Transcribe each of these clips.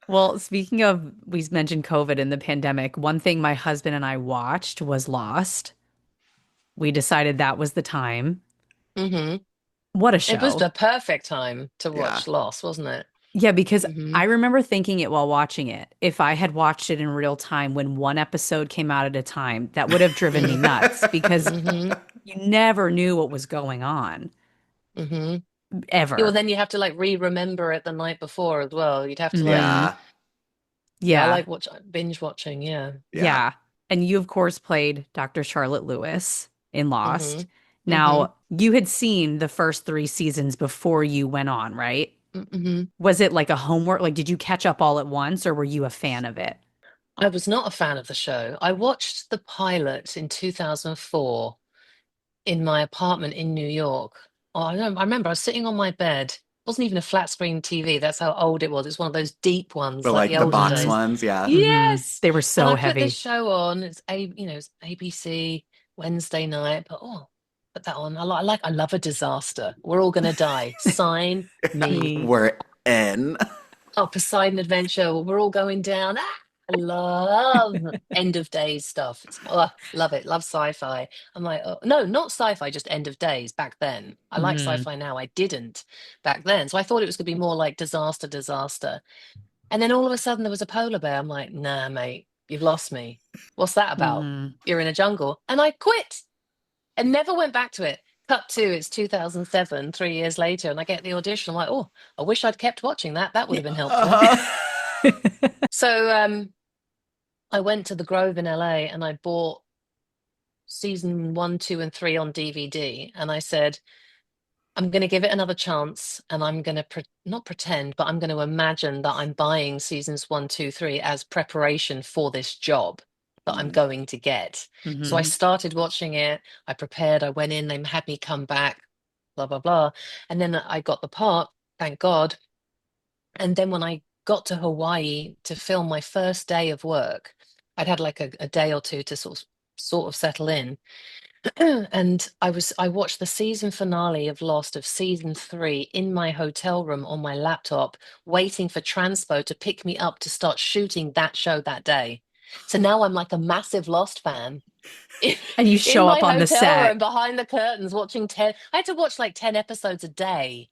Well, speaking of, we mentioned COVID and the pandemic. One thing my husband and I watched was Lost. We decided that was the time. Hmm. What a It was show. the perfect time to Yeah. watch Lost, wasn't it? Yeah, because Hmm. I remember thinking it while watching it. If I had watched it in real time when one episode came out at a time, that would have driven me nuts because Hmm. you never knew what was going on Hmm. Yeah, well, ever. then you have to like re-remember it the night before as well. You'd have to like, Hmm. Yeah. yeah, I Yeah. like watch binge watching. Yeah. Yeah. Yeah. And you, of course, played Dr. Charlotte Lewis in Hmm. Lost. Hmm. Now, you had seen the first three seasons before you went on, right? Hmm. Was it like a homework? Like, did you catch up all at once or were you a fan of it? I was not a fan of the show. I watched the pilot in 2004 in my apartment in New York. Oh, I remember I was sitting on my bed. It wasn't even a flat screen TV. That's how old it was. It's one of those deep ones, But like the like the olden box Hmm. days. ones, yeah. Hmm. Yes. They were And so I put this heavy. show on. It's ABC Wednesday night. But put that on. I love a disaster. We're all gonna die. Sign me. Me. We're in. Oh, Poseidon Adventure. We're all going down. Ah, I love end of days stuff. Love it. Love sci-fi. I'm like, oh, no, not sci-fi, just end of days back then. I like Hmm. sci-fi now. I didn't back then. So I thought it was going to be more like disaster, disaster. And then all of a sudden there was a polar bear. I'm like, nah, mate, you've lost me. What's that about? Hmm. You're in a jungle. And I quit and never went back to it. Cut to it's 2007, 3 years later, and I get the audition. I'm like, oh, I wish I'd kept watching that. That would Yeah. have been helpful. Uh-huh. So I went to the Grove in LA and I bought season one, two, and three on DVD. And I said, I'm going to give it another chance and I'm going to not pretend, but I'm going to imagine that I'm buying seasons one, two, three as preparation for this job that I'm Mm. going to get. So I Hmm. started watching it. I prepared. I went in. They had me come back, blah, blah, blah. And then I got the part, thank God. And then when I got to Hawaii to film my first day of work, I'd had like a day or two to sort of settle in. And I watched the season finale of Lost of season three in my hotel room on my laptop, waiting for Transpo to pick me up to start shooting that show that day. So now I'm like a massive Lost fan in, And you in show my up on the hotel room set. behind the curtains watching 10. I had to watch like 10 episodes a day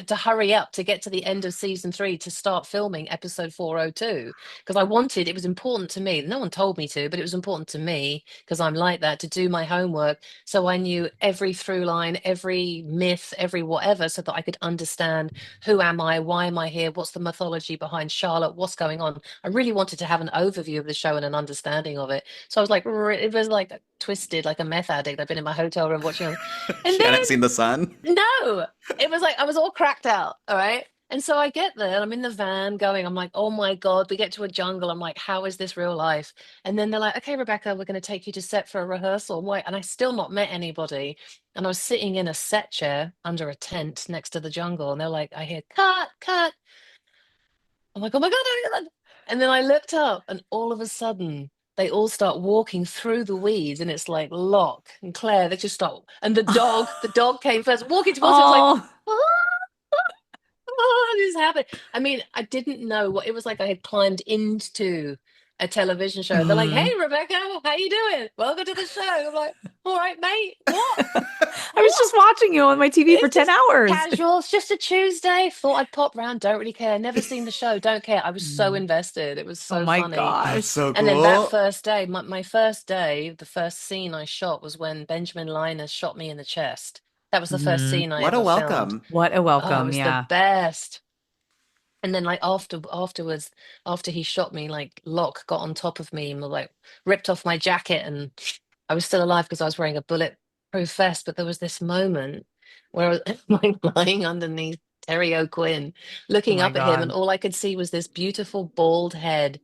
to hurry up to get to the end of season three to start filming episode 402 because I wanted it was important to me. No one told me to, but it was important to me because I'm like that to do my homework so I knew every through line, every myth, every whatever, so that I could understand who am I, why am I here, what's the mythology behind Charlotte, what's going on. I really wanted to have an overview of the show and an understanding of it. So I was like, it was like twisted, like a meth addict. I've been in my hotel room watching, and She hadn't then seen the sun. no, it was like I was all cracked out. All right. And so I get there, I'm in the van going, I'm like, oh my God, we get to a jungle. I'm like, how is this real life? And then they're like, okay, Rebecca, we're going to take you to set for a rehearsal. And I still not met anybody. And I was sitting in a set chair under a tent next to the jungle. And they're like, I hear cut, cut. I'm like, oh my God, oh my God. And then I looked up and all of a sudden they all start walking through the weeds and it's like Locke and Claire, they just start, and the dog came first, walking towards me. I was like, Oh, oh, this happened. I mean, I didn't know what it was like. I had climbed into a television show. They're like, "Hey, mhm. Rebecca, how you doing? Welcome to the show." I'm like, "All right, mate. What? I was What? just watching you on my TV for It's 10 just hours. casual. It's just a Tuesday. Thought I'd pop round. Don't really care. Never seen the show. Don't care." I was so Mhm. invested. It was Oh so my funny. That's gosh. so And then that cool. first day, my first day, the first scene I shot was when Benjamin Linus shot me in the chest. That was the first Mhm. scene I What a ever filmed. welcome. What a Oh, it welcome. was the Yeah. best. And then like afterwards, after he shot me, like Locke got on top of me and like ripped off my jacket and I was still alive because I was wearing a bulletproof vest. But there was this moment where I was like lying underneath Terry O'Quinn, Oh looking my up at him, and God. all I could see was this beautiful bald head,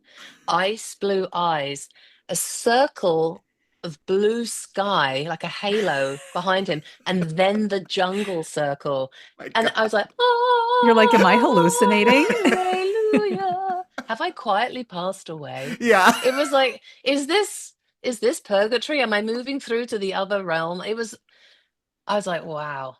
ice blue eyes, a circle of blue sky, like a halo behind him, and then the jungle circle. My And I God. was like, You're like, am I oh, hallucinating? hallelujah. Have I quietly passed away? Yeah. It was like, is this purgatory? Am I moving through to the other realm? I was like, wow.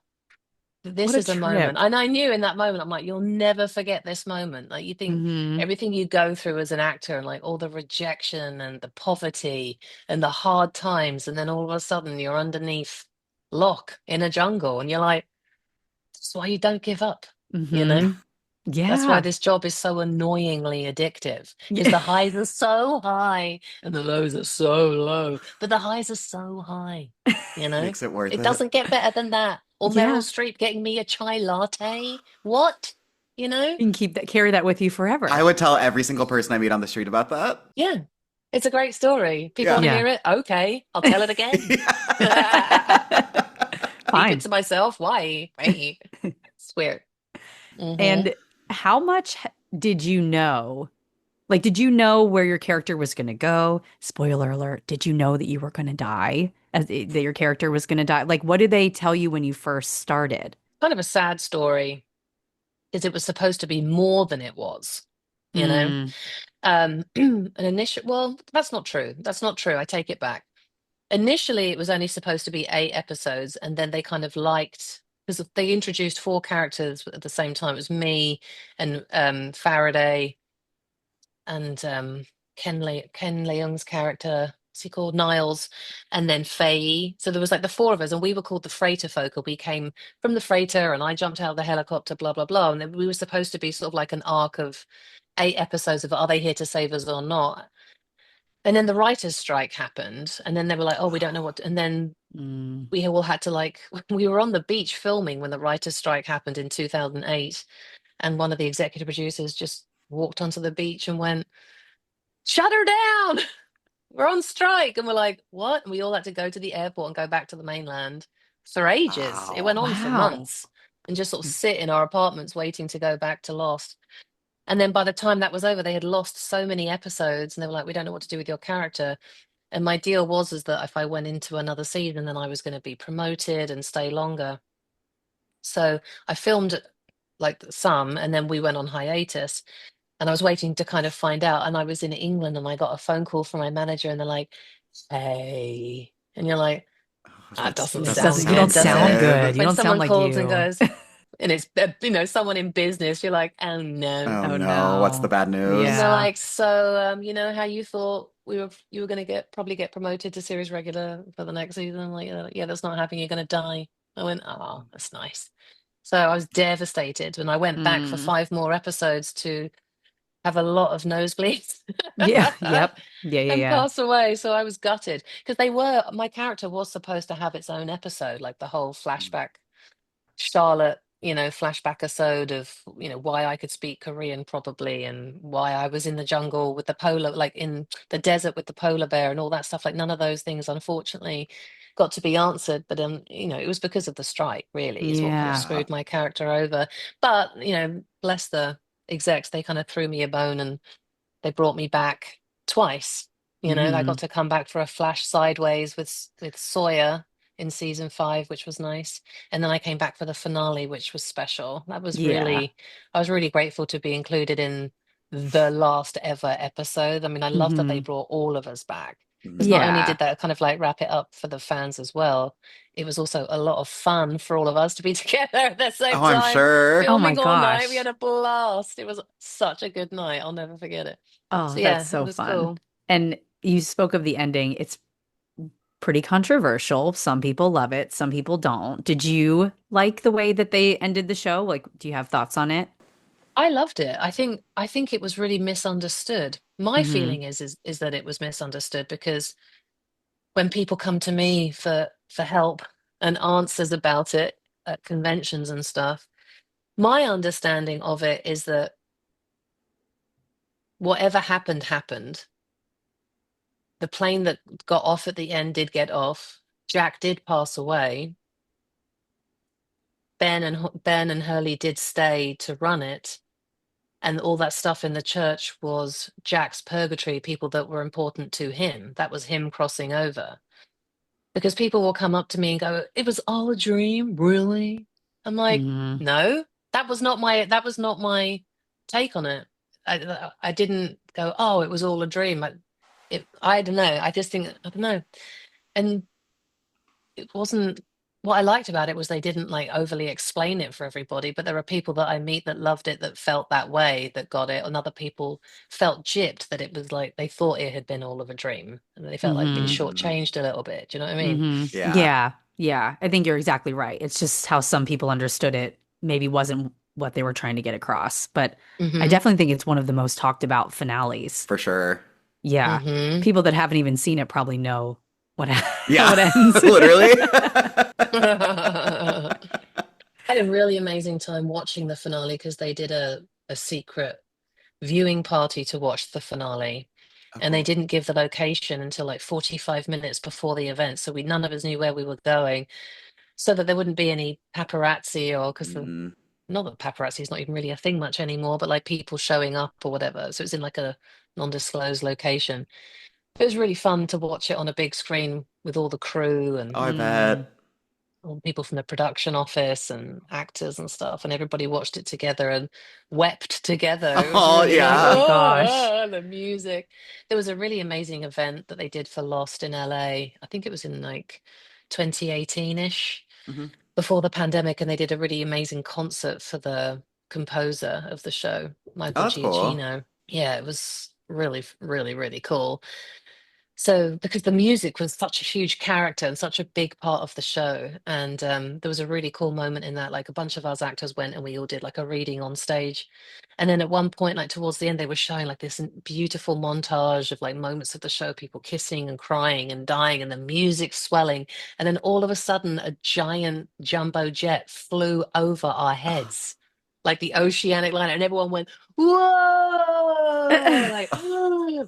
What this a is a moment. trip. And I knew in that moment, I'm like, you'll never forget this moment. Like, you think Hmm. everything you go through as an actor, and like all the rejection and the poverty and the hard times, and then all of a sudden you're underneath Locke in a jungle, and you're like, that's why you don't give up, you know? Hmm. That's why Yeah. this job is so annoyingly addictive, because Yeah. the highs are so high and the lows are so low, but the highs are so high, you know? Makes it worth It it. doesn't get better than that. Or Meryl Yeah. Streep getting me a chai latte. What? You know? You can carry that with you I forever. would tell every single person I meet on the street about that. Yeah. It's a great story. People want Yeah. to Yeah. hear it? Okay, I'll tell it again. Keep it Fine. to myself. Why? Right. It's weird. Hmm. And how much did you know? Like, did you know where your character was going to go? Spoiler alert. Did you know that you were going to die? That your character was going to die? Like, what did they tell you when you first started? Kind of a sad story, because it was supposed to be more than it was, you know? Mm, An initial, well, that's not true. That's not true. I take it back. Initially, it was only supposed to be 8 episodes, and then they kind of liked, because they introduced 4 characters at the same time. It was me and Faraday and Ken Leung's character. What's he called? Niles, and then Faye. So there was like the 4 of us, and we were called the Freighter Folk. We came from the freighter, and I jumped out of the helicopter. Blah blah blah. And then we were supposed to be sort of like an arc of 8 episodes of, are they here to save us or not? And then the writers' strike happened, and then they were like, "Oh, we don't know what." And then mm. we all had to like, we were on the beach filming when the writers' strike happened in 2008, and one of the executive producers just walked onto the beach and went, "Shut her down! We're on strike!" And we're like, "What?" And we all had to go to the airport and go back to the mainland for ages. It went Wow. on for Wow. months, and just sort of sit in our apartments waiting to go back to Lost. And then by the time that was over, they had lost so many episodes, and they were like, "We don't know what to do with your character." And my deal was is that if I went into another season, then I was going to be promoted and stay longer. So I filmed like some, and then we went on hiatus. And I was waiting to kind of find out. And I was in England, and I got a phone call from my manager, and they're like, "Hey," and you're like, Oh, "That doesn't doesn't sound You don't good, sound does sound it?" good. good. You When don't sound someone like calls and you. goes, and it's someone in business, you're like, "Oh no." Oh Oh no, what's the no. bad And news? they're Yeah. like, "So, you know how you thought you were going to probably get promoted to series regular for the next season?" I'm like, "Yeah, that's not happening. You're going to die." I went, "Oh, that's nice." So I was devastated, and I went back for Mm. 5 more episodes to have a lot of nosebleeds Yeah. Yep. Yeah. Yeah. and Yeah. pass away. So I was gutted, because my character was supposed to have its own episode, like the whole flashback Charlotte, flashback episode of, why I could speak Korean probably, and why I was in the jungle with the polar, like in the desert with the polar bear and all that stuff. Like, none of those things, unfortunately, got to be answered. But it was because of the strike, really, is what kind of Yeah. Yeah. screwed my character over. But, bless the execs, they kind of threw me a bone, and they brought me back twice. I got Hmm. to come back for a flash sideways with Sawyer in season 5, which was nice. And then I came back for the finale, which was special. Yeah. I was really grateful to be included in the last ever episode. I mean, I love that they Hmm. brought all of us back. Because not only Yeah. did that kind of like wrap it up for the fans as well, it was also a lot of fun for all of us to be together at the same Oh, I'm time, sure. Oh my filming all night. We gosh. had a blast. It was such a good night. I'll never forget it. Oh, So that's yeah, it so was fun. cool. And you spoke of the ending. It's pretty controversial. Some people love it, some people don't. Did you like the way that they ended the show? Like, do you have thoughts on it? I loved it. I think it was really misunderstood. My Hmm. feeling is that it was misunderstood, because when people come to me for help and answers about it at conventions and stuff, my understanding of it is that whatever happened happened. The plane that got off at the end did get off. Jack did pass away. Ben and Hurley did stay to run it, and all that stuff in the church was Jack's purgatory, people that were important to him. That was him crossing over. Because people will come up to me and go, "It was all a dream, really?" I'm like, Hmm. "No, that was not my take on it. I didn't go, 'Oh, it was all a dream.' I don't know. I just think, I don't know." And it wasn't. what I liked about it was they didn't like overly explain it for everybody, but there are people that I meet that loved it, that felt that way, that got it, and other people felt gypped, that it was like they thought it had been all of a dream and they felt like being Mm-hmm. Mm, shortchanged a little bit. Do you know what I mean? Mm-hmm. yeah, Yeah. Yeah. I think you're exactly right. It's just how some people understood it maybe wasn't what they were trying to get across. But I Hmm. definitely think it's one of the most talked about finales. for sure. Yeah. Hmm. People that haven't even seen it probably know what how Yeah, it ends. literally. I had a really amazing time watching the finale because they did a secret viewing party to watch the finale. Oh, And they cool. didn't give the location until like 45 minutes before the event. So we none of us knew where we were going, so that there wouldn't be any paparazzi, or because the Mm, not that paparazzi is not even really a thing much anymore, but like people showing up or whatever. So it's in like a non-disclosed location. It was really fun to watch it on a big screen with all the crew and oh, I Mm. bet. all the people from the production office and actors and stuff, and everybody watched it together and wept together. It was Oh, really like, yeah. Oh gosh. oh, the music. There was a really amazing event that they did for Lost in LA. I think it was in like 2018-ish, Hmm. before the pandemic, and they did a really amazing concert for the composer of the show, Oh, Michael that's cool. Giacchino. Yeah, it was really, really, really cool. So, because the music was such a huge character and such a big part of the show, and there was a really cool moment in that, like a bunch of us actors went and we all did like a reading on stage, and then at one point, like towards the end, they were showing like this beautiful montage of like moments of the show, people kissing and crying and dying, and the music swelling, and then all of a sudden, a giant jumbo jet flew over our heads. Like the oceanic liner, and everyone went, whoa, like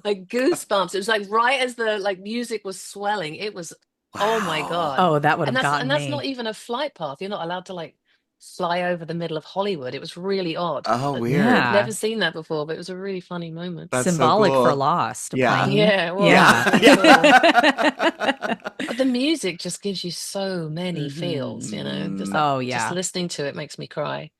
like goosebumps. It was like right as the like music was swelling. It was, oh my Wow. God. Oh, that would And have gotten that's not me. even a flight path. You're not allowed to like fly over the middle of Hollywood. It was really odd. Oh, I'd weird. never Yeah. seen that before, but it was a really funny moment. That's so Symbolic for cool. Lost, a Yeah. plane. Yeah, it was. It was Yeah. Yeah. pretty cool. Yeah. But the music just gives you so many feels, Hmm. you know. Mm. Just Oh just yeah. listening to it makes me cry.